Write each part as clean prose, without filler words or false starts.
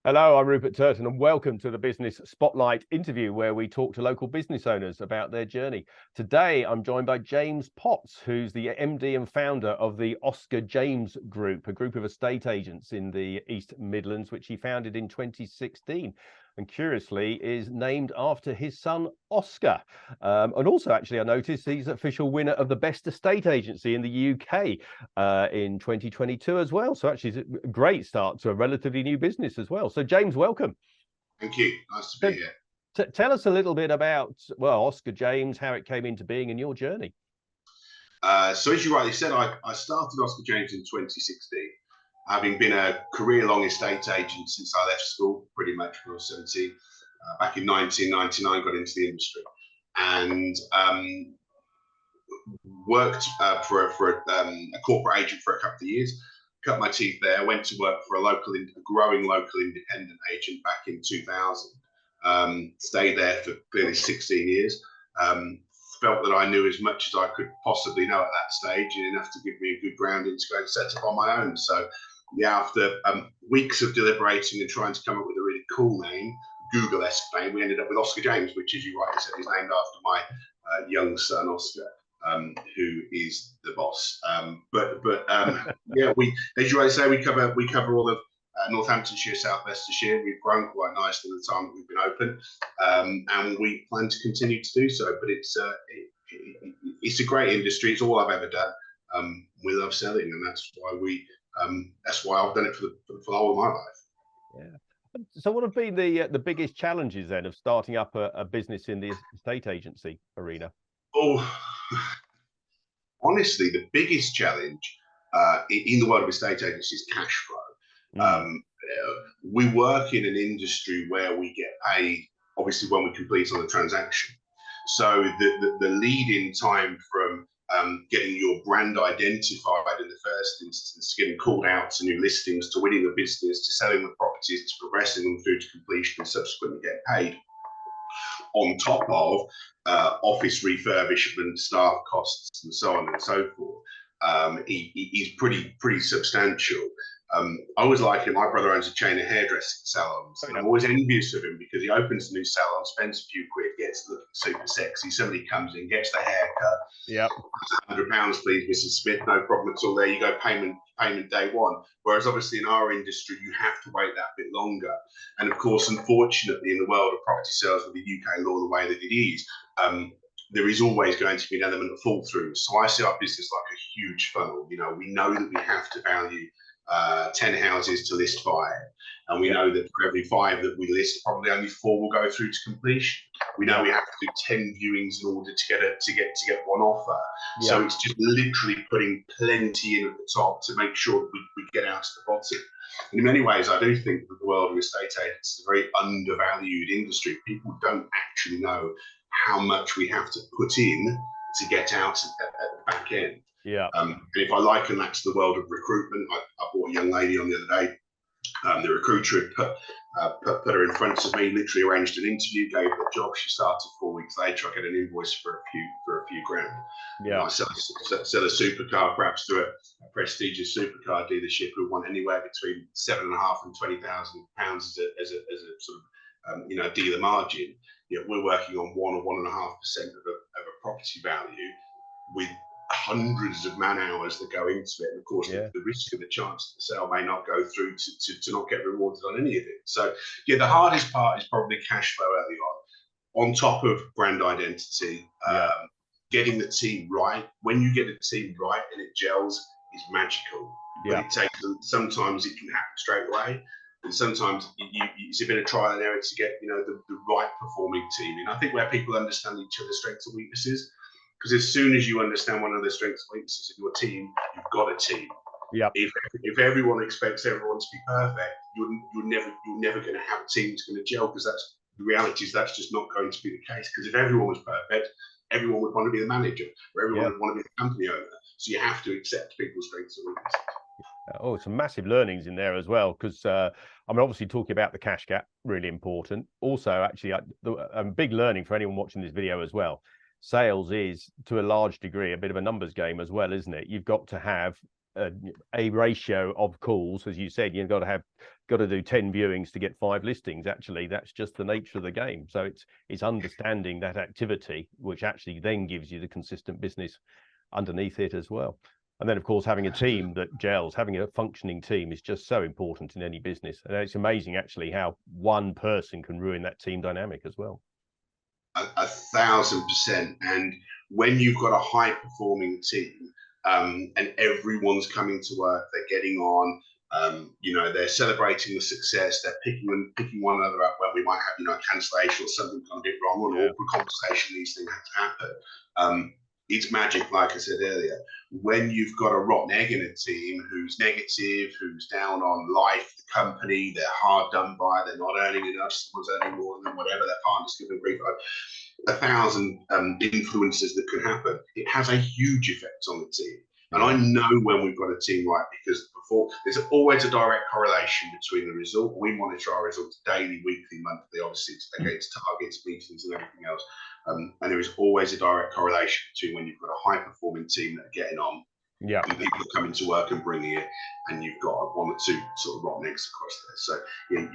Hello, I'm Rupert Turton, and welcome to the Business Spotlight interview, where we talk to local business owners about their journey. Today, I'm joined by James Potts, who's the MD and founder of the Oscar James Group, a group of estate agents in the East Midlands, which he founded in 2016. And curiously, is named after his son, Oscar. And also, actually, I noticed he's official winner of the Best Estate Agency in the UK in 2022 as well. So actually, it's a great start to a relatively new business as well. So James, welcome. Thank you. Nice to be here. Tell us a little bit about, well, Oscar James, how it came into being and your journey. So as you rightly said, I started Oscar James in 2016, having been a career-long estate agent since I left school, pretty much when I was 17. Back in 1999, got into the industry and worked for a corporate agent for a couple of years. Cut my teeth there. Went to work for a growing local independent agent back in 2000. Stayed there for nearly 16 years. Felt that I knew as much as I could possibly know at that stage, and enough to give me a good grounding to go and set up on my own. So, yeah, after weeks of deliberating and trying to come up with a really cool name, Google-esque name, we ended up with Oscar James, which, as you rightly said, is named after my young son, Oscar. Who is the boss? Yeah, as you always say, we cover all of Northamptonshire, South Leicestershire. We've grown quite nicely in the time that we've been open, and we plan to continue to do so. But it's a great industry. It's all I've ever done. We love selling, and that's why I've done it for the whole of my life. Yeah. So, what have been the biggest challenges then of starting up a business in the estate agency arena? Oh, honestly, the biggest challenge in the world of estate agents is cash flow. We work in an industry where we get paid, obviously, when we complete on the transaction. So the lead-in time from getting your brand identified in the first instance, getting called out to new listings, to winning the business, to selling the properties, to progressing them through to completion and subsequently get paid, on top of office refurbishment, staff costs, and so on and so forth, is pretty substantial. I always like him. My brother owns a chain of hairdressing salons, and I'm always envious of him because he opens a new salon, spends a few quid, gets looking super sexy. Somebody comes in, gets the haircut. Yeah. £100, please, Mrs. Smith. No problem at all. There you go. Payment day one. Whereas obviously in our industry, you have to wait that bit longer. And of course, unfortunately, in the world of property sales with the UK law the way that it is, there is always going to be an element of fall through. So I see our business like a huge funnel. You know, we know that we have to value 10 houses to list 5, and we know that for every 5 that we list, probably only 4 will go through to completion. We know we have to do 10 viewings in order to get one offer. So it's just literally putting plenty in at the top to make sure that we get out to the bottom. And in many ways, I do think that the world of estate agents is a very undervalued industry. People don't actually know how much we have to put in to get out at the back end. Yeah. And if I liken that to the world of recruitment, I brought a young lady on the other day. The recruiter had put her in front of me, literally arranged an interview, gave her a job. She started 4 weeks later. I get an invoice for a few grand. Yeah. You know, I sell a supercar, perhaps to a prestigious supercar dealership who want anywhere between £7,500 and £20,000 as a sort of dealer margin. You know, we're working on 1 or 1.5% of a property value with hundreds of man hours that go into it, and of course the risk and the chance that the sale may not go through to not get rewarded on any of it. So yeah, the hardest part is probably cash flow early on top of brand identity. Getting the team right. When you get a team right and it gels, is magical. But it takes, sometimes it can happen straight away, and sometimes it's a bit of trial and error to get the right performing team. And I think where people understand each other's strengths and weaknesses. Because as soon as you understand one of the strengths and weaknesses in your team, you've got a team. Yeah. If everyone expects everyone to be perfect, you're never going to have a team that's going to gel, because that's the reality. That's just not going to be the case. Because if everyone was perfect, everyone would want to be the manager, or everyone would want to be the company owner. So you have to accept people's strengths and weaknesses. Oh, some massive learnings in there as well, because I mean, obviously talking about the cash gap, really important. Also, actually, a big learning for anyone watching this video as well. Sales is, to a large degree, a bit of a numbers game as well, isn't it? You've got to have a ratio of calls, as you said. You've got to do 10 viewings to get 5 listings. Actually, that's just the nature of the game. So it's understanding that activity, which actually then gives you the consistent business underneath it as well. And then, of course, having a team that gels, having a functioning team is just so important in any business. And it's amazing, actually, how one person can ruin that team dynamic as well. 1,000%. And when you've got a high performing team, and everyone's coming to work, they're getting on, they're celebrating the success, they're picking one another up when we might have, a cancellation or something gone a bit wrong, or an awkward conversation, these things have to happen. It's magic, like I said earlier. When you've got a rotten egg in a team who's negative, who's down on life, the company, they're hard done by, they're not earning enough, someone's earning more than whatever, their partner's giving grief, 1,000 influences that can happen. It has a huge effect on the team. And I know when we've got a team right, because there's always a direct correlation between the result. We monitor our results daily, weekly, monthly, obviously, against targets, meetings, and everything else. And there is always a direct correlation between when you've got a high-performing team that are getting on, and people are coming to work and bringing it, and you've got one or two sort of rotten eggs across there. So yeah,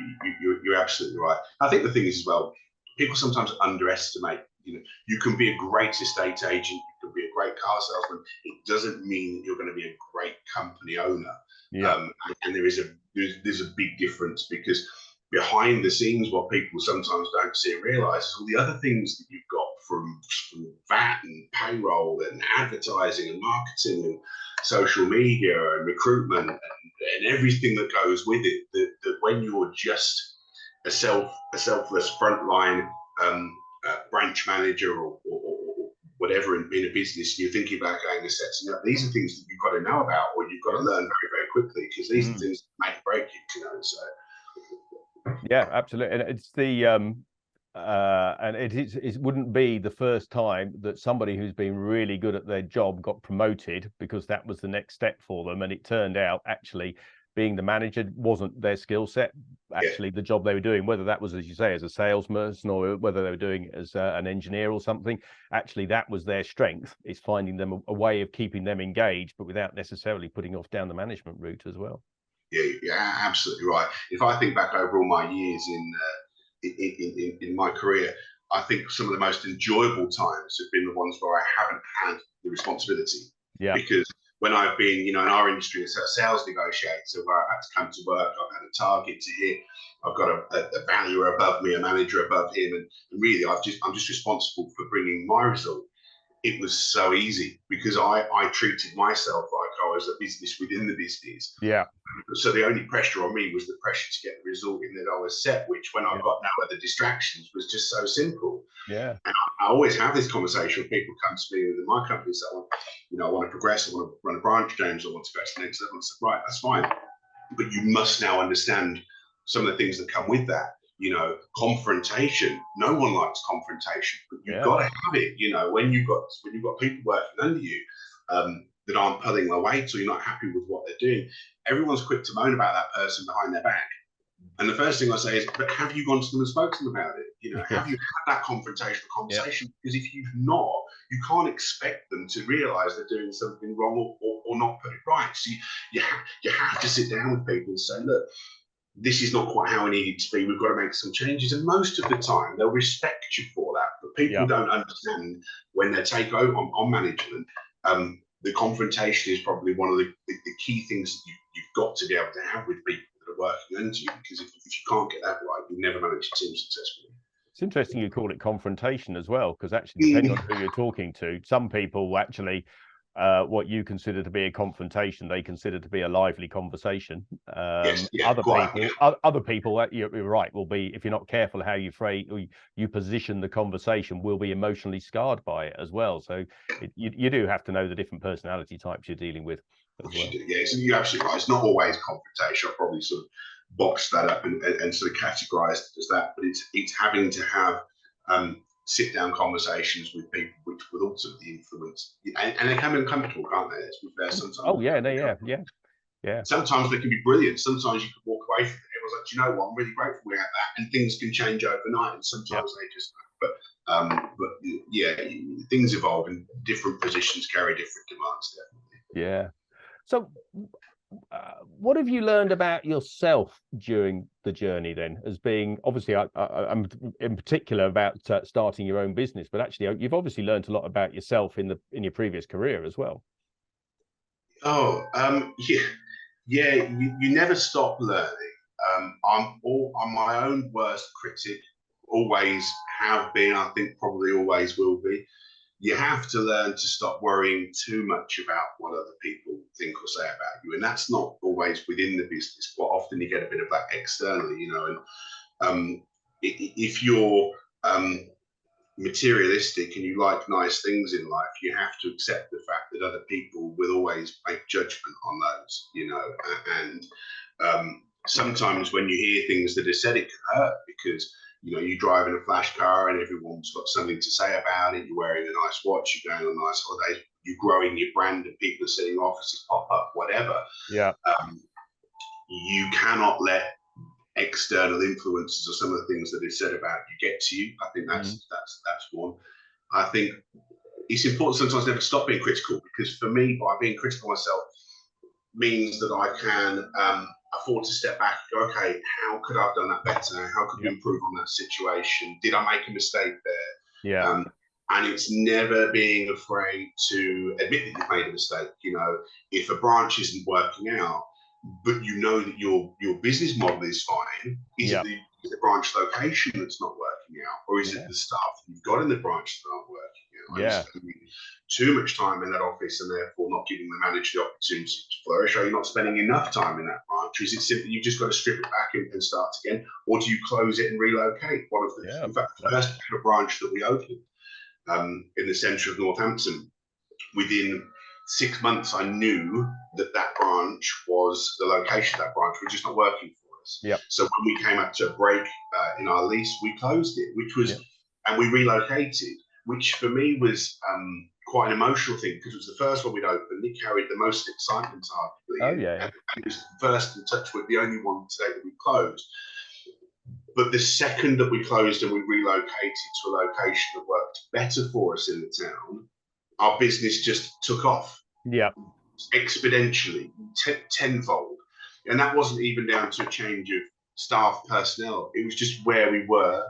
you're absolutely right. I think the thing is as well, people sometimes underestimate. You can be a great estate agent, you can be a great car salesman. It doesn't mean that you're going to be a great company owner. And there's a big difference, because behind the scenes, what people sometimes don't see and realise is all the other things that you've got from VAT and payroll and advertising and marketing and social media and recruitment and everything that goes with it. That when you're just a selfless frontline branch manager or whatever in a business, you're thinking about going and setting up, these are things that you've got to know about, or you've got to learn very, very quickly, because these are things that make or break you, So yeah, absolutely. And it's the and it wouldn't be the first time that somebody who's been really good at their job got promoted, because that was the next step for them, and it turned out actually being the manager wasn't their skill set. Actually, the job they were doing, whether that was, as you say, as a salesman, or whether they were doing it as an engineer or something, actually that was their strength, is finding them a way of keeping them engaged, but without necessarily putting off down the management route as well. Yeah, absolutely right. If I think back over all my years in my career, I think some of the most enjoyable times have been the ones where I haven't had the responsibility. Because when I've been, in our industry as a sales negotiator, where I've had to come to work, I've had a target to hit, I've got a valuer above me, a manager above him, and really I'm just responsible for bringing my result. It was so easy, because I treated myself like I was a business within the business. So the only pressure on me was the pressure to get the result in that I was set, which when I've got no other distractions was just so simple. And I always have this conversation when people come to me within my company, so I want to progress, I want to run a branch, James, I want to go to the next level. I said, right, that's fine, but you must now understand some of the things that come with that. Confrontation. No one likes confrontation, but you've got to have it. When you've got people working under you that aren't pulling their weight, or you're not happy with what they're doing, everyone's quick to moan about that person behind their back. And the first thing I say is, but have you gone to them and spoken to them about it? Have you had that confrontational conversation? Because if you've not, you can't expect them to realise they're doing something wrong or not put it right. So you have to sit down with people and say, look, this is not quite how I need it to be. We've got to make some changes. And most of the time, they'll respect you for that. But people don't understand when they take over on management. The confrontation is probably one of the key things that you've got to be able to have with people that are working under you. Because if you can't get that right, you never manage a team successfully. It's interesting you call it confrontation as well, because actually, depending on who you're talking to, some people actually, what you consider to be a confrontation, they consider to be a lively conversation. Other people, you're right, will be, if you're not careful how you phrase or you position the conversation, will be emotionally scarred by it as well. So you do have to know the different personality types you're dealing with as well. So you're absolutely right. It's not always confrontation. I'll probably sort of box that up and sort of categorize it as that, but it's having to have sit down conversations with people which will ultimately influence, and they can be uncomfortable, can't they? Let's be fair. Sometimes. Sometimes they can be brilliant. Sometimes you can walk away from it. Everyone's like, you know what? I'm really grateful we had that, and things can change overnight. And sometimes they just, but things evolve, and different positions carry different demands. Definitely. Yeah. So, what have you learned about yourself during the journey then, as being obviously I'm in particular about starting your own business, but actually you've obviously learned a lot about yourself in your previous career as well. Oh, yeah, yeah. You never stop learning. I'm my own worst critic. Always have been. I think probably always will be. You have to learn to stop worrying too much about what other people think or say about you, and that's not always within the business. Quite often, you get a bit of that externally, And if you're materialistic and you like nice things in life, you have to accept the fact that other people will always make judgment on those. And sometimes when you hear things that are said, it can hurt because you're driving a flash car and everyone's got something to say about it. You're wearing a nice watch, you're going on nice holidays, you're growing your brand, and people are setting offices pop up, whatever. Yeah. You cannot let external influences or some of the things that are said about you get to you. I think that's one. I think it's important sometimes never to stop being critical, because for me, by being critical myself means that I can afford to step back and go, okay, how could I have done that better? How could we improve on that situation? Did I make a mistake there? Yeah. And it's never being afraid to admit that you've made a mistake. If a branch isn't working out, but you know that your business model is fine, is it the branch location that's not working out, or is it the staff that you've got in the branch that aren't working out? Are you spending too much time in that office and therefore not giving the manager the opportunity to flourish? Are you not spending enough time in that branch? Or is it simply you've just got to strip it back and start again? Or do you close it and relocate? In fact, the first branch that we opened in the centre of Northampton, within 6 months, I knew that branch was the location of that branch was just not working for us. Yep. So when we came up to a break in our lease, we closed it, which was, and we relocated, which for me was quite an emotional thing, because it was the first one we'd opened. It carried the most excitement, arguably. And it was the first, in touch with the only one today that we closed. But the second that we closed and we relocated to a location that worked better for us in the town, our business just took off. Yeah. Exponentially, tenfold. And that wasn't even down to a change of staff personnel. It was just where we were.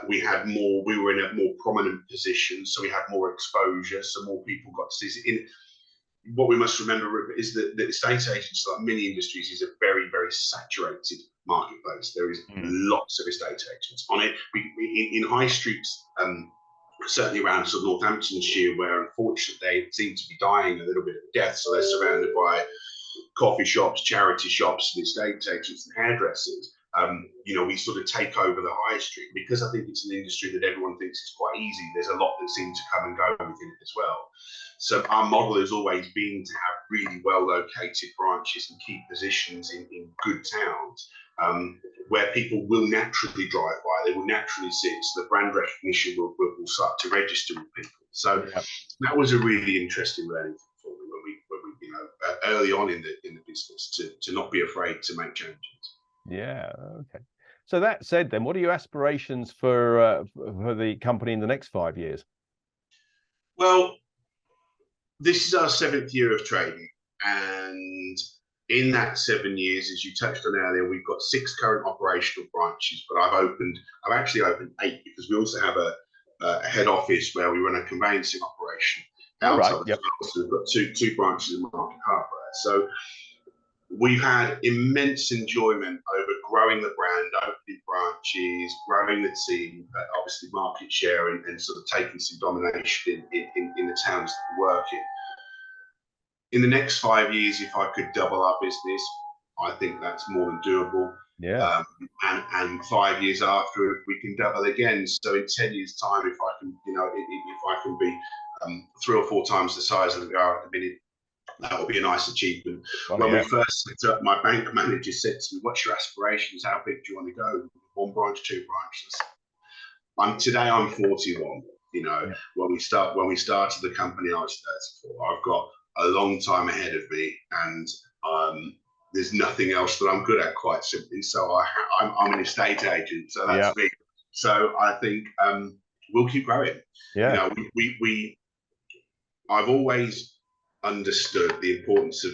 We were in a more prominent position, so we had more exposure, so more people got to see it. What we must remember is that the estate agents, like many industries, is a very, very saturated marketplace. There is lots of estate agents on it. In high streets, certainly around sort of Northamptonshire, where unfortunately they seem to be dying a little bit of death. So they're surrounded by coffee shops, charity shops, and estate agents and hairdressers. We sort of take over the high street, because I think it's an industry that everyone thinks is quite easy. There's a lot that seems to come and go within it as well. So our model has always been to have really well located branches and key positions in good towns, where people will naturally drive by, they will naturally see it, so the brand recognition will start to register with people. So that was a really interesting learning for me when we early on in the business, to not be afraid to make changes. Yeah. Okay. So that said, then, what are your aspirations for the company in the next 5 years? Well, this is our 7th year of trading, and in that 7 years, as you touched on earlier, we've got 6 current operational branches, but I've actually opened 8, because we also have a head office where we run a conveyancing operation outside. So we've got two branches in Market Hardware. So we've had immense enjoyment over growing the brand, opening branches, growing the team, obviously market share, and sort of taking some domination in the towns that we work in. In the next 5 years, if I could double our business, I think that's more than doable. Yeah. And 5 years after, we can double again. So in 10 years' time, if I can, if I can be 3 or 4 times the size of the are at the minute, that would be a nice achievement. When we first set up, my bank manager said to me, "What's your aspirations? How big do you want to go? 1 branch, 2 branches?" Today I'm 41. When we started the company, I was 34. I've got a long time ahead of me, and there's nothing else that I'm good at, quite simply. So I'm an estate agent, so that's me. So I think we'll keep growing. I've always understood the importance of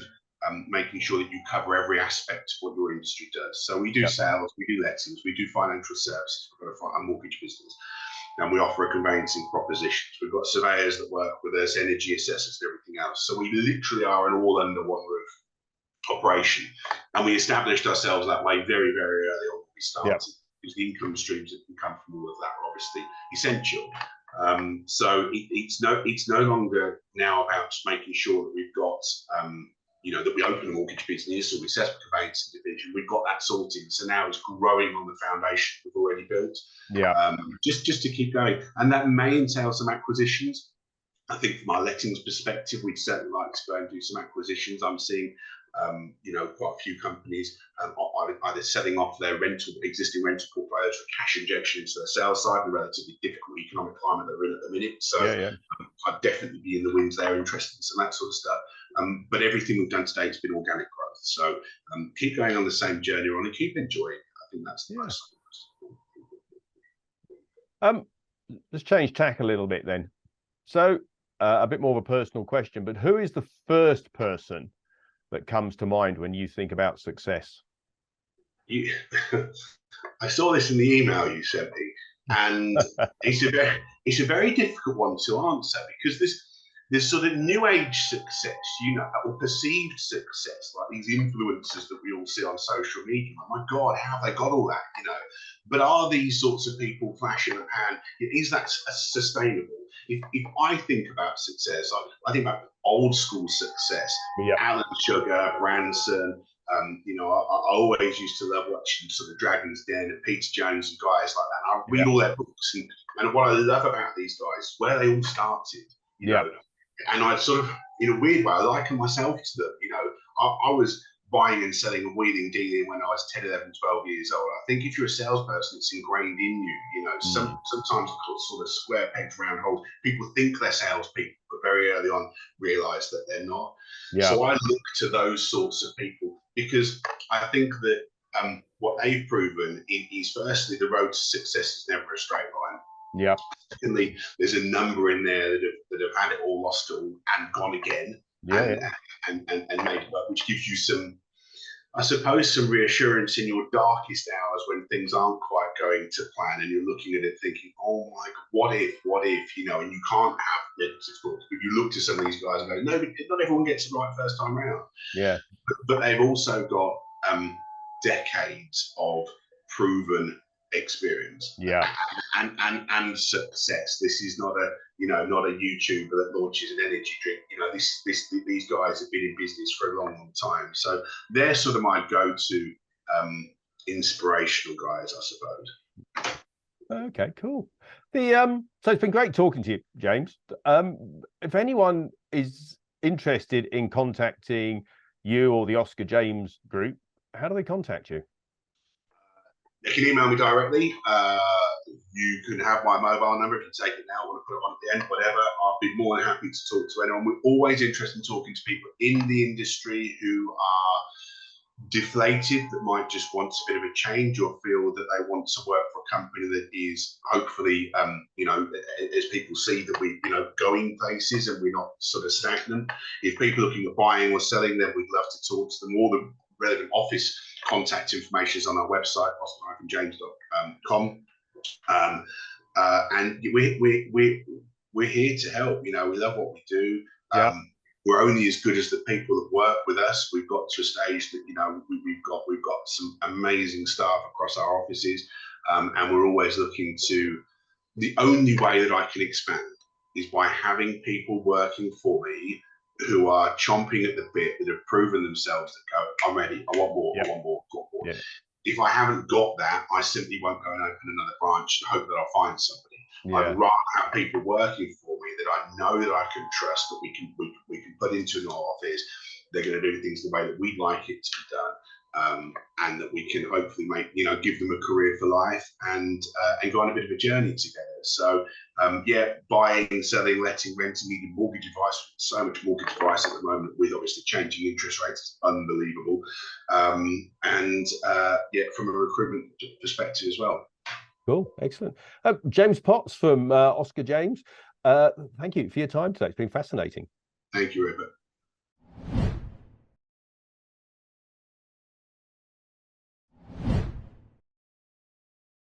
making sure that you cover every aspect of what your industry does. So we do sales, we do lettings, we do financial services, we've got a mortgage business, and we offer a conveyancing propositions. We've got surveyors that work with us, energy assessors, and everything else. So we literally are an all under one roof operation, and we established ourselves that way very, very early on when we started, because the income streams that can come from all of that are obviously essential. So it's no longer now about making sure that we've got that we open a mortgage business or we set up a conveyancing division. We've got that sorted, so now it's growing on the foundation we've already built. Just to keep going, and that may entail some acquisitions. I think from our lettings perspective, we'd certainly like to go and do some acquisitions. I'm seeing quite a few companies either selling off their existing rental portfolios for cash injection into the sales side, in a relatively difficult economic climate that we're in at the minute. So I'd definitely be in the wings there, interested in some of that sort of stuff. But everything we've done today has been organic growth. So keep going on the same journey on and keep enjoying. I think that's the most. Let's change tack a little bit then. So a bit more of a personal question, but who is the first person that comes to mind when you think about success? I saw this in the email you sent me, and it's a very difficult one to answer, because this sort of new age success, or perceived success, like these influencers that we all see on social media. My God, how have they got all that? But are these sorts of people flash in the pan? Is that sustainable? If I think about success, I think about old school success. Alan Sugar, Branson. I always used to love watching sort of Dragon's Den and Peter Jones and guys like that. And I read all their books, and what I love about these guys, where they all started. And I sort of, in a weird way, I liken myself to them. I was buying and selling and wheeling, dealing when I was 10, 11, 12 years old. I think if you're a salesperson, it's ingrained in you. Sometimes sort of square pegs, round holes. People think they're salespeople, but very early on realise that they're not. So I look to those sorts of people, because I think that what they've proven is, firstly, the road to success is never a straight line. Secondly, there's a number in there that have had it all, lost it all, and gone again. And made it work, which gives you some reassurance in your darkest hours when things aren't quite going to plan, and you're looking at it thinking, oh my God, what if, and you can't have negative thoughts. If you look to some of these guys and go, no, not everyone gets it right first time round. But they've also got decades of proven experience and success. This is not a YouTuber that launches an energy drink. These guys have been in business for a long time, so they're sort of my go-to inspirational guys, I suppose. Okay, cool. So it's been great talking to you, James. If anyone is interested in contacting you or the Oscar James Group, how do they contact you? They can email me directly. You can have my mobile number if you take it now. I want to put it on at the end, whatever. I'll be more than happy to talk to anyone. We're always interested in talking to people in the industry who are deflated, that might just want a bit of a change, or feel that they want to work for a company that is hopefully, as people see that we, going places and we're not sort of stagnant. If people are looking at buying or selling, then we'd love to talk to them. All the relevant office contact information is on our website, oscar-james.com. And we're here to help. We love what we do. We're only as good as the people that work with us. We've got to a stage that we've got some amazing staff across our offices, and we're always looking to. The only way that I can expand is by having people working for me who are chomping at the bit, that have proven themselves, that go, I'm ready, I want more, I want more, I want more. If I haven't got that, I simply won't go and open another branch and hope that I'll find somebody. I'd rather have people working for me that I know that I can trust, that we can put into an office. They're going to do things the way that we'd like it to be done, and that we can hopefully make, give them a career for life, and go on a bit of a journey together. So buying, selling, letting, renting, needing mortgage advice. So much mortgage advice at the moment, with obviously changing interest rates. It's unbelievable. From a recruitment perspective as well. Cool, excellent. James Potts from Oscar James. Thank you for your time today. It's been fascinating. Thank you, Rupert.